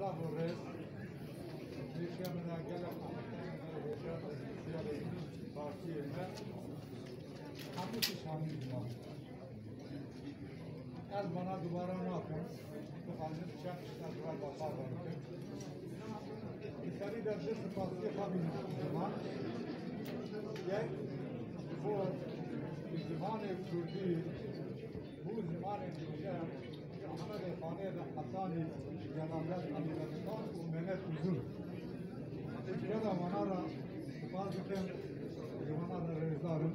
Bravo Reis. Yaşamına gelen partiyeme hafif şanlıyım var. Az bana duvara ne yapın? Bu halde bıçak çıkartılar basar var. İsari dersi sıfatlı kabin zaman yani bu zamanı Kürdi bu zamanı Kürdi Ahmet Efe'ye de Hasan-ı Cenab-ı Ali'den o menet uzun. Ya da manara bazıken manara rezarım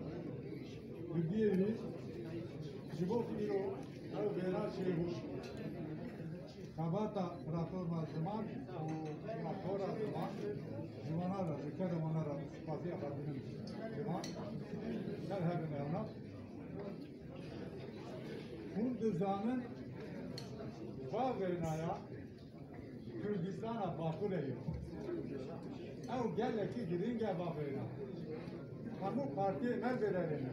Kürdiye'yi Cibok Iro o bela şeyhu Kabata platforma zaman o platforma zaman Manara, ülkede manara spazı akademinin zaman her birine ona Kurdizan'ın Bağveyna'ya Kürdistan'a bakır ediyor. Ev gel ki giringe Bağveyna. Kamu parti merbelerine.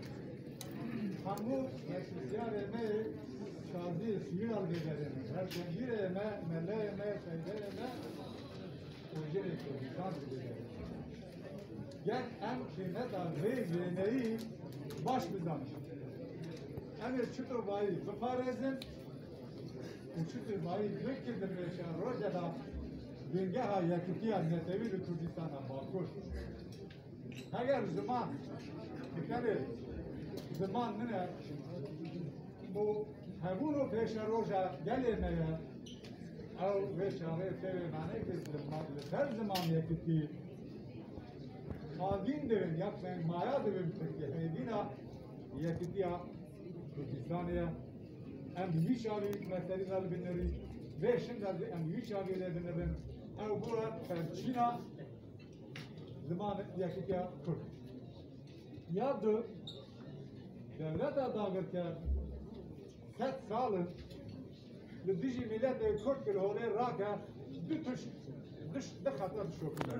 Kamu yeşilsiyar emeği şazi suyun algılarına. Her zengir emeği, melle emeği, seyde emeği Ujere Kürdistan gidiyor. Gel en kıymet algılayı baş bizanmış. Emir çıtır bayi Bukarez'in uçutur bayi Türkiye'de yaşayan Roja'da Güngeha Yakutiya Netevi Kürdistan'a bakır. Eğer zaman dikkat zaman ne bu hevunu peşe Roja gelemeye ev ve şahı tevemane kızdım her zaman Yakuti Adin devin yapmayın maya devin Türkiye Hedina Yakutiya Kürdistan'a en büyük şahı meseleler binleri ve şimdi en büyük şahılar binlerin ev burada Çin'a zaman Yakutiya Kürt yadı devlet adağırken set salın Dijî milletê Kurd kir holê rake du tişt dixete dişopîne.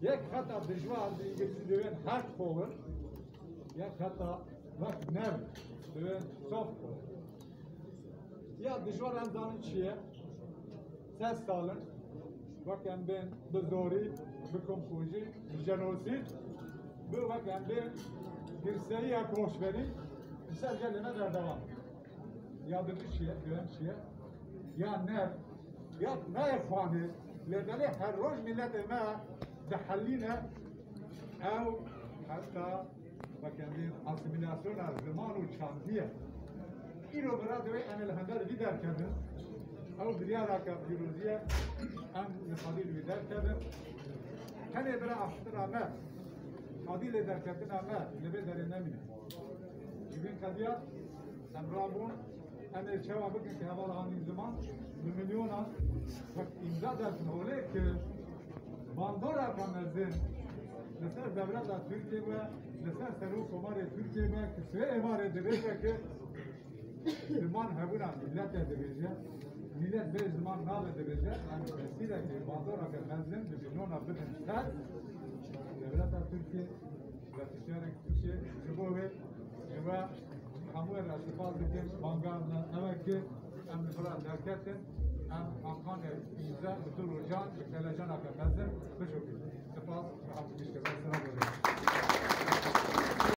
Yek xeta dijwar di İngilizî divên hard xovin, yek xeta wek nev divên soft xovin. Ya dijwar em zanin çi ye? Ses salin, wek em bên bi zorî, bi kompûjî, bi jenosîd, bi wek em bên girseyiya koçberî, bi ser gelê me berdewam. Ya bir şey, güven şey, ya ne efendim, ledeli her roz millet eme dehalline, ev hatta bakendin asimilasyon zaman u çantiye. İro bırak ve emel haber gider kadın, ev bilyara ka firuziye, em nefadil gider kadın. Hani bırak after ama, fadil eder kadın ama, lebe derine mi? Gün kadıya, emrabun. Emir cevabı ki havalı hangi zaman bir milyona imza dersin öyle ki bandora kamerden mesela devlet Türkiye ve mesela seru komare Türkiye ve kısve emare devlet ki zaman habuna millet edebiyece millet bir zaman nav edebiyece yani vesile ki bandora kamerden bir milyona bir insan devlet Türkiye ve Türkiye Türkiye ve kamu erasifal dikin, bangamla, evet ki, em nifra derketin, em hakan imza, bütün rujan, bir telecan akabezdir, bir şekilde. Sefas, ve hafif işkabel, sınav